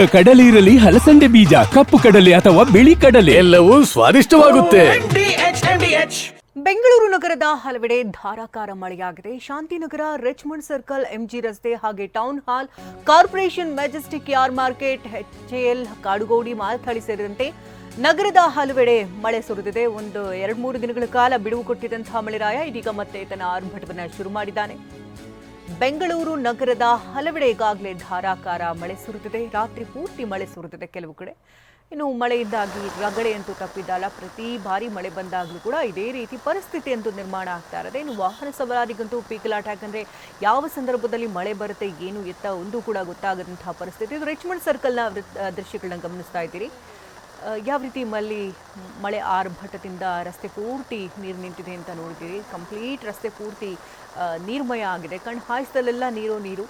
ಈಗ ಕಡಲೆ ಇರಲಿ, ಹಲಸಂಡೆ ಬೀಜ, ಕಪ್ಪು ಕಡಲೆ ಅಥವಾ ಬಿಳಿ ಕಡಲೆ ಎಲ್ಲವೂ ಸ್ವಾದಿಷ್ಟವಾಗುತ್ತೆ. ಬೆಂಗಳೂರು ನಗರದ ಹಲವೆಡೆ ಧಾರಾಕಾರ ಮಳೆಯಾಗಿದೆ. ಶಾಂತಿನಗರ, ರಿಚ್ಮಂಡ್ ಸರ್ಕಲ್, ಎಂಜಿ ರಸ್ತೆ ಹಾಗೆ ಟೌನ್ ಹಾಲ್, ಕಾರ್ಪೊರೇಷನ್, ಮೆಜೆಸ್ಟಿಕ್, ಯಾರ್ ಮಾರ್ಕೆಟ್, ಎಚ್ಎಎಲ್, ಕಾಡುಗೋಡಿ, ಮಾಲಥಳಿ ಸೇರಿದಂತೆ ನಗರದ ಹಲವೆಡೆ ಮಳೆ ಸುರಿದಿದೆ. 2-3 ದಿನಗಳ ಕಾಲ ಬಿಡುವು ಕೊಟ್ಟಿದ್ದಂತಹ ಮಳೆರಾಯ ಇದೀಗ ಮತ್ತೆ ತನ್ನ ಆರ್ಭಟವನ್ನು ಶುರು ಮಾಡಿದ್ದಾನೆ. ಬೆಂಗಳೂರು ನಗರದ ಹಲವೆಡೆ ಈಗಾಗಲೇ ಧಾರಾಕಾರ ಮಳೆ ಸುರಿದಿದೆ. ರಾತ್ರಿ ಪೂರ್ತಿ ಮಳೆ ಸುರಿದಿದೆ ಕೆಲವು ಕಡೆ. ಇನ್ನು ಮಳೆಯಿಂದಾಗಿ ರಗಳೆ ಅಂತೂ ತಪ್ಪಿದ್ದಲ್ಲ. ಪ್ರತಿ ಬಾರಿ ಮಳೆ ಬಂದಾಗಲೂ ಕೂಡ ಇದೇ ರೀತಿ ಪರಿಸ್ಥಿತಿ ಅಂತೂ ನಿರ್ಮಾಣ ಆಗ್ತಾ ಇರೋದೆ. ಇನ್ನು ವಾಹನ ಸವಾರರಿಗಂತೂ ಪೀಕಲಾಟ. ಯಾಕಂದರೆ ಯಾವ ಸಂದರ್ಭದಲ್ಲಿ ಮಳೆ ಬರುತ್ತೆ, ಏನು ಎತ್ತ ಒಂದು ಕೂಡ ಗೊತ್ತಾಗದಂತಹ ಪರಿಸ್ಥಿತಿ. ಇದು ರಿಚ್ಮಂಡ್ ಸರ್ಕಲ್ನ ದೃಶ್ಯಗಳನ್ನ ಗಮನಿಸ್ತಾ ಇದ್ದೀರಿ. ಯಾವ ರೀತಿ ಮಳೆ ಆರ್ಭಟದಿಂದ ರಸ್ತೆ ಪೂರ್ತಿ ನೀರು ನಿಂತಿದೆ ಅಂತ ನೋಡಿದ್ದೀರಿ. ಕಂಪ್ಲೀಟ್ ರಸ್ತೆ ಪೂರ್ತಿ ನೀರ್ಮಯ ಆಗಿದೆ. ಕಣ್ಣು ಹಾಯಿಸಿದಲ್ಲೆಲ್ಲ ನೀರು.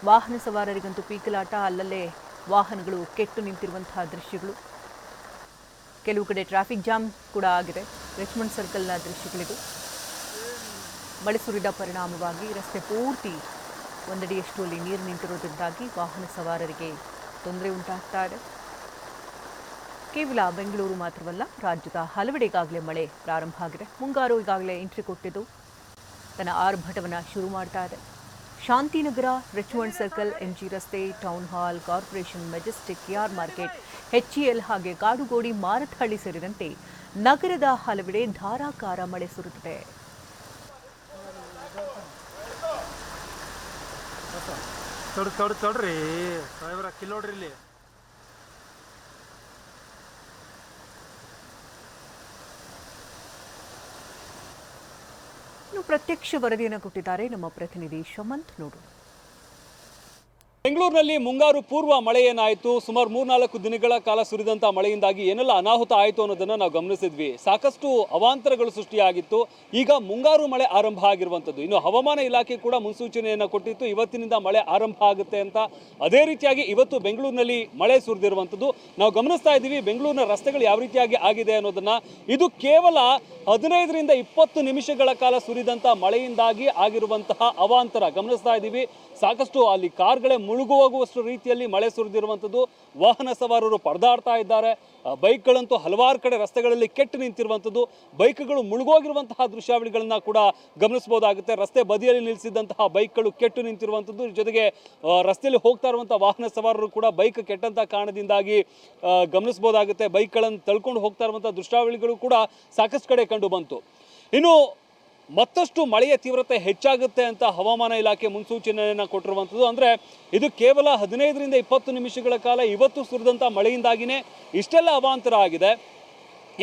ವಾಹನ ಸವಾರರಿಗಂತೂ ಪೀಕಲಾಟ. ಅಲ್ಲಲ್ಲೇ ವಾಹನಗಳು ಕೆಟ್ಟು ನಿಂತಿರುವಂತಹ ದೃಶ್ಯಗಳು. ಕೆಲವು ಕಡೆ ಟ್ರಾಫಿಕ್ ಜಾಮ್ ಕೂಡ ಆಗಿದೆ. ರಿಚ್ಮಂಡ್ ಸರ್ಕಲ್ನ ದೃಶ್ಯಗಳಿದು. ಮಳೆ ಸುರಿದ ಪರಿಣಾಮವಾಗಿ ರಸ್ತೆ ಪೂರ್ತಿ ಒಂದಡಿಯಷ್ಟು ಅಲ್ಲಿ ನೀರು ನಿಂತಿರೋದ್ರಿಂದಾಗಿ ವಾಹನ ಸವಾರರಿಗೆ ತೊಂದರೆ ಉಂಟಾಗ್ತಾ ಇದೆ. ಕೇವಲ ಬೆಂಗಳೂರು ಮಾತ್ರವಲ್ಲ, ರಾಜ್ಯದ ಹಲವೆಡೆ ಈಗಾಗಲೇ ಮಳೆ ಪ್ರಾರಂಭ ಆಗಿದೆ. ಮುಂಗಾರು ಈಗಾಗಲೇ ಎಂಟ್ರಿ ಕೊಟ್ಟಿದ್ದು ತನ್ನ ಆರ್ಭಟವನ್ನು ಶುರು ಮಾಡ್ತಾ ಇದೆ. ಶಾಂತಿನಗರ, ರಿಚ್ಮಂಡ್ ಸರ್ಕಲ್, ಎಂಜಿ ರಸ್ತೆ, ಟೌನ್ ಹಾಲ್, ಕಾರ್ಪೊರೇಷನ್, ಮೆಜೆಸ್ಟಿಕ್, ಯಾರ್ ಮಾರ್ಕೆಟ್, ಎಚ್ಎಎಲ್ ಹಾಗೆ ಕಾಡುಗೋಡಿ, ಮಾರತ್ಹಳ್ಳಿ ಸೇರಿದಂತೆ ನಗರದ ಹಲವೆಡೆ ಧಾರಾಕಾರ ಮಳೆ ಸುರಿದಿದೆ. ಪ್ರತ್ಯಕ್ಷ ವರದಿಯನ್ನು ಕೊಟ್ಟಿದ್ದಾರೆ ನಮ್ಮ ಪ್ರತಿನಿಧಿ ಶಮಂತ್. ನೋಡು. ಬೆಂಗಳೂರಿನಲ್ಲಿ ಮುಂಗಾರು ಪೂರ್ವ ಮಳೆ ಏನಾಯಿತು, ಸುಮಾರು 3-4 ದಿನಗಳ ಕಾಲ ಸುರಿದಂಥ ಮಳೆಯಿಂದಾಗಿ ಏನೆಲ್ಲ ಅನಾಹುತ ಆಯಿತು ಅನ್ನೋದನ್ನು ನಾವು ಗಮನಿಸಿದ್ವಿ. ಸಾಕಷ್ಟು ಅವಾಂತರಗಳು ಸೃಷ್ಟಿಯಾಗಿತ್ತು. ಈಗ ಮುಂಗಾರು ಮಳೆ ಆರಂಭ ಆಗಿರುವಂಥದ್ದು. ಇನ್ನು ಹವಾಮಾನ ಇಲಾಖೆ ಕೂಡ ಮುನ್ಸೂಚನೆಯನ್ನು ಕೊಟ್ಟಿತ್ತು, ಇವತ್ತಿನಿಂದ ಮಳೆ ಆರಂಭ ಆಗುತ್ತೆ ಅಂತ. ಅದೇ ರೀತಿಯಾಗಿ ಇವತ್ತು ಬೆಂಗಳೂರಿನಲ್ಲಿ ಮಳೆ ಸುರಿದಿರುವಂಥದ್ದು ನಾವು ಗಮನಿಸ್ತಾ ಇದ್ದೀವಿ. ಬೆಂಗಳೂರಿನ ರಸ್ತೆಗಳು ಯಾವ ರೀತಿಯಾಗಿ ಆಗಿದೆ ಅನ್ನೋದನ್ನು. ಇದು ಕೇವಲ 15ರಿಂದ 20 ನಿಮಿಷಗಳ ಕಾಲ ಸುರಿದಂಥ ಮಳೆಯಿಂದಾಗಿ ಆಗಿರುವಂತಹ ಅವಾಂತರ ಗಮನಿಸ್ತಾ ಇದ್ದೀವಿ. ಸಾಕಷ್ಟು ಅಲ್ಲಿ ಕಾರ್ಗಳೇ ಮುಳುಗುವಾಗುವಷ್ಟು ರೀತಿಯಲ್ಲಿ ಮಳೆ ಸುರಿದಿರುವಂಥದ್ದು. ವಾಹನ ಸವಾರರು ಪರದಾಡ್ತಾ ಇದ್ದಾರೆ. ಬೈಕ್ಗಳಂತೂ ಹಲವಾರು ಕಡೆ ರಸ್ತೆಗಳಲ್ಲಿ ಕೆಟ್ಟು ನಿಂತಿರುವಂಥದ್ದು. ಬೈಕ್ಗಳು ಮುಳುಗೋಗಿರುವಂತಹ ದೃಶ್ಯಾವಳಿಗಳನ್ನ ಕೂಡ ಗಮನಿಸಬಹುದಾಗುತ್ತೆ. ರಸ್ತೆ ಬದಿಯಲ್ಲಿ ನಿಲ್ಲಿಸಿದಂತಹ ಬೈಕ್ಗಳು ಕೆಟ್ಟು ನಿಂತಿರುವಂಥದ್ದು. ಜೊತೆಗೆ ರಸ್ತೆಯಲ್ಲಿ ಹೋಗ್ತಾ ಇರುವಂತಹ ವಾಹನ ಸವಾರರು ಕೂಡ ಬೈಕ್ ಕೆಟ್ಟಂತ ಕಾರಣದಿಂದಾಗಿ ಗಮನಿಸಬಹುದಾಗುತ್ತೆ. ಬೈಕ್ಗಳನ್ನು ತಳ್ಕೊಂಡು ಹೋಗ್ತಾ ಇರುವಂತಹ ದೃಶ್ಯಾವಳಿಗಳು ಕೂಡ ಸಾಕಷ್ಟು ಕಡೆ ಕಂಡು ಬಂತು. ಇನ್ನು ಮತ್ತಷ್ಟು ಮಳೆಯ ತೀವ್ರತೆ ಹೆಚ್ಚಾಗುತ್ತೆ ಅಂತ ಹವಾಮಾನ ಇಲಾಖೆ ಮುನ್ಸೂಚನೆಯನ್ನು ಕೊಟ್ಟಿರುವಂಥದ್ದು. ಅಂದರೆ ಇದು ಕೇವಲ 15ರಿಂದ 20 ನಿಮಿಷಗಳ ಕಾಲ ಇವತ್ತು ಸುರಿದಂಥ ಮಳೆಯಿಂದಾಗಿಯೇ ಇಷ್ಟೆಲ್ಲ ಅವಾಂತರ ಆಗಿದೆ.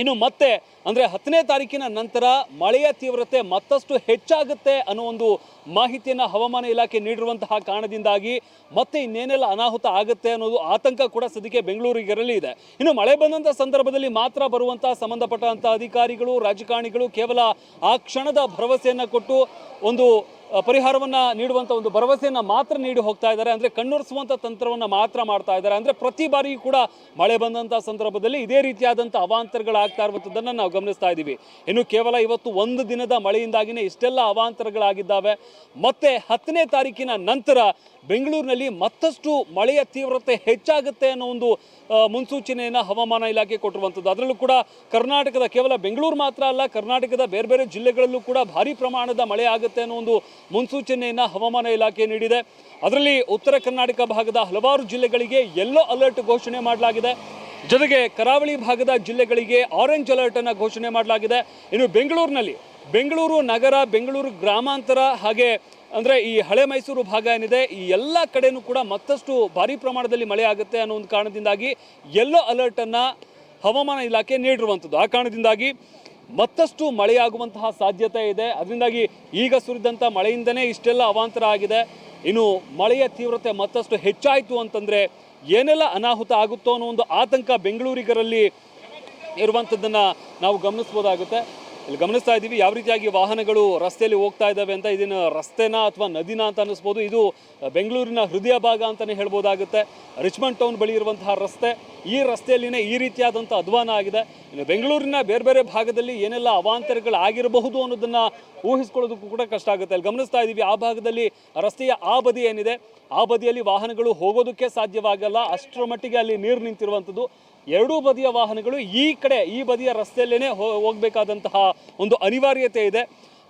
ಇನ್ನು ಮತ್ತೆ ಅಂದರೆ 10ನೇ ತಾರೀಕಿನ ನಂತರ ಮಳೆಯ ತೀವ್ರತೆ ಮತ್ತಷ್ಟು ಹೆಚ್ಚಾಗುತ್ತೆ ಅನ್ನೋ ಒಂದು ಮಾಹಿತಿಯನ್ನು ಹವಾಮಾನ ಇಲಾಖೆ ನೀಡಿರುವಂತಹ ಕಾರಣದಿಂದಾಗಿ ಮತ್ತೆ ಇನ್ನೇನೆಲ್ಲ ಅನಾಹುತ ಆಗುತ್ತೆ ಅನ್ನೋದು ಆತಂಕ ಕೂಡ ಸದ್ಯಕ್ಕೆ ಬೆಂಗಳೂರಿಗರಲ್ಲಿ ಇದೆ. ಇನ್ನು ಮಳೆ ಬಂದಂಥ ಸಂದರ್ಭದಲ್ಲಿ ಮಾತ್ರ ಬರುವಂತಹ ಸಂಬಂಧಪಟ್ಟಂಥ ಅಧಿಕಾರಿಗಳು, ರಾಜಕಾರಣಿಗಳು ಕೇವಲ ಆ ಕ್ಷಣದ ಭರವಸೆಯನ್ನು ಕೊಟ್ಟು ಒಂದು ಪರಿಹಾರವನ್ನು ನೀಡುವಂಥ ಒಂದು ಭರವಸೆಯನ್ನು ಮಾತ್ರ ನೀಡಿ ಹೋಗ್ತಾ ಇದ್ದಾರೆ. ಅಂದರೆ ಕಣ್ಣೊರೆಸುವಂಥ ತಂತ್ರವನ್ನು ಮಾತ್ರ ಮಾಡ್ತಾ ಇದ್ದಾರೆ. ಅಂದರೆ ಪ್ರತಿ ಬಾರಿಯೂ ಕೂಡ ಮಳೆ ಬಂದಂಥ ಸಂದರ್ಭದಲ್ಲಿ ಇದೇ ರೀತಿಯಾದಂಥ ಅವಾಂತರಗಳಾಗ್ತಾ ಇರುವಂಥದ್ದನ್ನು ನಾವು ಗಮನಿಸ್ತಾ ಇದ್ದೀವಿ. ಇನ್ನು ಕೇವಲ ಇವತ್ತು ಒಂದು ದಿನದ ಮಳೆಯಿಂದಾಗಿಯೇ ಇಷ್ಟೆಲ್ಲ ಅವಾಂತರಗಳಾಗಿದ್ದಾವೆ. ಮತ್ತೆ 10ನೇ ತಾರೀಕಿನ ನಂತರ ಬೆಂಗಳೂರಿನಲ್ಲಿ ಮತ್ತಷ್ಟು ಮಳೆಯ ತೀವ್ರತೆ ಹೆಚ್ಚಾಗುತ್ತೆ ಅನ್ನೋ ಒಂದು ಮುನ್ಸೂಚನೆಯನ್ನು ಹವಾಮಾನ ಇಲಾಖೆ ಕೊಟ್ಟಿರುವಂಥದ್ದು. ಅದರಲ್ಲೂ ಕೂಡ ಕರ್ನಾಟಕದ ಕೇವಲ ಬೆಂಗಳೂರು ಮಾತ್ರ ಅಲ್ಲ, ಕರ್ನಾಟಕದ ಬೇರೆ ಬೇರೆ ಜಿಲ್ಲೆಗಳಲ್ಲೂ ಕೂಡ ಭಾರಿ ಪ್ರಮಾಣದ ಮಳೆ ಆಗುತ್ತೆ ಅನ್ನೋ ಒಂದು ಮುನ್ಸೂಚನೆಯನ್ನು ಹವಾಮಾನ ಇಲಾಖೆ ನೀಡಿದೆ. ಅದರಲ್ಲಿ ಉತ್ತರ ಕರ್ನಾಟಕ ಭಾಗದ ಹಲವಾರು ಜಿಲ್ಲೆಗಳಿಗೆ ಯೆಲ್ಲೋ ಅಲರ್ಟ್ ಘೋಷಣೆ ಮಾಡಲಾಗಿದೆ. ಜೊತೆಗೆ ಕರಾವಳಿ ಭಾಗದ ಜಿಲ್ಲೆಗಳಿಗೆ ಆರೆಂಜ್ ಅಲರ್ಟ್ ಅನ್ನು ಘೋಷಣೆ ಮಾಡಲಾಗಿದೆ. ಇನ್ನು ಬೆಂಗಳೂರು ನಗರ, ಬೆಂಗಳೂರು ಗ್ರಾಮಾಂತರ ಹಾಗೆ ಅಂದರೆ ಈ ಹಳೆ ಮೈಸೂರು ಭಾಗ ಏನಿದೆ, ಈ ಎಲ್ಲ ಕಡೆನೂ ಕೂಡ ಮತ್ತಷ್ಟು ಭಾರಿ ಪ್ರಮಾಣದಲ್ಲಿ ಮಳೆ ಆಗುತ್ತೆ ಅನ್ನೋ ಒಂದು ಕಾರಣದಿಂದಾಗಿ ಯೆಲ್ಲೋ ಅಲರ್ಟನ್ನು ಹವಾಮಾನ ಇಲಾಖೆ ನೀಡಿರುವಂಥದ್ದು. ಆ ಕಾರಣದಿಂದಾಗಿ ಮತ್ತಷ್ಟು ಮಳೆಯಾಗುವಂತಹ ಸಾಧ್ಯತೆ ಇದೆ. ಅದರಿಂದಾಗಿ ಈಗ ಸುರಿದಂಥ ಮಳೆಯಿಂದನೇ ಇಷ್ಟೆಲ್ಲ ಅವಾಂತರ ಆಗಿದೆ. ಇನ್ನು ಮಳೆಯ ತೀವ್ರತೆ ಮತ್ತಷ್ಟು ಹೆಚ್ಚಾಯಿತು ಅಂತಂದರೆ ಏನೆಲ್ಲ ಅನಾಹುತ ಆಗುತ್ತೋ ಅನ್ನೋ ಒಂದು ಆತಂಕ ಬೆಂಗಳೂರಿಗರಲ್ಲಿ ಇರುವಂಥದ್ದನ್ನು ನಾವು ಗಮನಿಸ್ಬೋದಾಗುತ್ತೆ. ಇಲ್ಲಿ ಗಮನಿಸ್ತಾ ಇದ್ದೀವಿ ಯಾವ ರೀತಿಯಾಗಿ ವಾಹನಗಳು ರಸ್ತೆಯಲ್ಲಿ ಹೋಗ್ತಾ ಇದ್ದಾವೆ ಅಂತ. ಇದನ್ನು ರಸ್ತೆನಾ ಅಥವಾ ನದಿನಾ ಅಂತ ಅನ್ನಿಸ್ಬೋದು. ಇದು ಬೆಂಗಳೂರಿನ ಹೃದಯ ಭಾಗ ಅಂತಲೇ ಹೇಳ್ಬೋದಾಗುತ್ತೆ. ರಿಚ್ಮಂಡ್ ಟೌನ್ ಬಳಿ ಇರುವಂತಹ ರಸ್ತೆ, ಈ ರಸ್ತೆಯಲ್ಲಿನೇ ಈ ರೀತಿಯಾದಂಥ ಅಧ್ವಾನ ಆಗಿದೆ. ಇನ್ನು ಬೆಂಗಳೂರಿನ ಬೇರೆ ಬೇರೆ ಭಾಗದಲ್ಲಿ ಏನೆಲ್ಲ ಅವಾಂತರಗಳು ಆಗಿರಬಹುದು ಅನ್ನೋದನ್ನು ಊಹಿಸ್ಕೊಳ್ಳೋದಕ್ಕೂ ಕೂಡ ಕಷ್ಟ ಆಗುತ್ತೆ. ಅಲ್ಲಿ ಗಮನಿಸ್ತಾ ಇದ್ದೀವಿ ಆ ಭಾಗದಲ್ಲಿ ರಸ್ತೆಯ ಆ ಬದಿ ಏನಿದೆ ಆ ಬದಿಯಲ್ಲಿ ವಾಹನಗಳು ಹೋಗೋದಕ್ಕೆ ಸಾಧ್ಯವಾಗಲ್ಲ, ಅಷ್ಟರ ಮಟ್ಟಿಗೆ ಅಲ್ಲಿ ನೀರು ನಿಂತಿರುವಂಥದ್ದು. ಎರಡೂ ಬದಿಯ ವಾಹನಗಳು ಈ ಬದಿಯ ರಸ್ತೆಯಲ್ಲೇ ಹೋಗಬೇಕಾದಂತಹ ಒಂದು ಅನಿವಾರ್ಯತೆ ಇದೆ.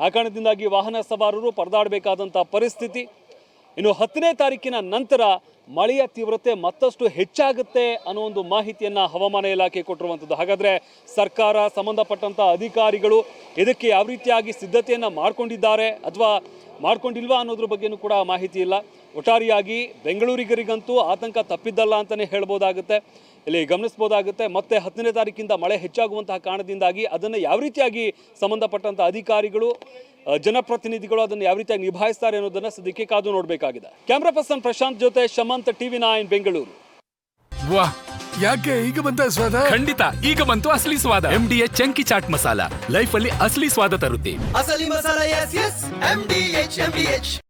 ಆ ಕಾರಣದಿಂದಾಗಿ ವಾಹನ ಸವಾರರು ಪರದಾಡಬೇಕಾದಂಥ ಪರಿಸ್ಥಿತಿ. ಇನ್ನು 10ನೇ ತಾರೀಕಿನ ನಂತರ ಮಳೆಯ ತೀವ್ರತೆ ಮತ್ತಷ್ಟು ಹೆಚ್ಚಾಗುತ್ತೆ ಅನ್ನೋ ಒಂದು ಮಾಹಿತಿಯನ್ನು ಹವಾಮಾನ ಇಲಾಖೆ ಕೊಟ್ಟಿರುವಂಥದ್ದು. ಹಾಗಾದರೆ ಸರ್ಕಾರ, ಸಂಬಂಧಪಟ್ಟಂಥ ಅಧಿಕಾರಿಗಳು ಇದಕ್ಕೆ ಯಾವ ರೀತಿಯಾಗಿ ಸಿದ್ಧತೆಯನ್ನು ಮಾಡ್ಕೊಂಡಿದ್ದಾರೆ ಅಥವಾ ಮಾಡ್ಕೊಂಡಿಲ್ವಾ ಅನ್ನೋದ್ರ ಬಗ್ಗೆನೂ ಕೂಡ ಮಾಹಿತಿ ಇಲ್ಲ. ಒಟ್ಟಾರೆಯಾಗಿ ಬೆಂಗಳೂರಿಗರಿಗಂತೂ ಆತಂಕ ತಪ್ಪಿದ್ದಲ್ಲ ಅಂತಲೇ ಹೇಳ್ಬೋದಾಗುತ್ತೆ. ಇಲ್ಲಿ ಗಮನಿಸ್ಬೋದಾಗುತ್ತೆ. ಮತ್ತೆ 10ನೇ ತಾರೀಕಿಂದ ಮಳೆ ಹೆಚ್ಚಾಗುವಂತಹ ಕಾರಣದಿಂದಾಗಿ ಅದನ್ನು ಯಾವ ರೀತಿಯಾಗಿ ಸಂಬಂಧಪಟ್ಟಂಥ ಅಧಿಕಾರಿಗಳು, ಜನಪ್ರತಿನಿಧಿಗಳು ಅದನ್ನು ಯಾವ ರೀತಿಯಾಗಿ ನಿಭಾಯಿಸ್ತಾರೆ ಅನ್ನೋದನ್ನು ಸದ್ಯಕ್ಕೆ ಕಾದು ನೋಡಬೇಕಾಗಿದೆ. ಕ್ಯಾಮ್ರಾ ಪರ್ಸನ್ ಪ್ರಶಾಂತ್ ಜೊತೆ ಶಮಂತ್, TV9 ಬೆಂಗಳೂರು. ವಾಹ್, ಯಾಕೆ ಈಗ ಬಂತ ಸ್ವಾದ? ಖಂಡಿತ ಈಗ ಬಂತು ಅಸಲಿ ಸ್ವಾದ. MDH chunky chaat masala life ಅಲ್ಲಿ ಅಸಲಿ ಸ್ವಾದ ತರುತ್ತೆ. ಅಸಲಿ ಮಸಾಲ, ಎಸ್ ಎಸ್ MDH.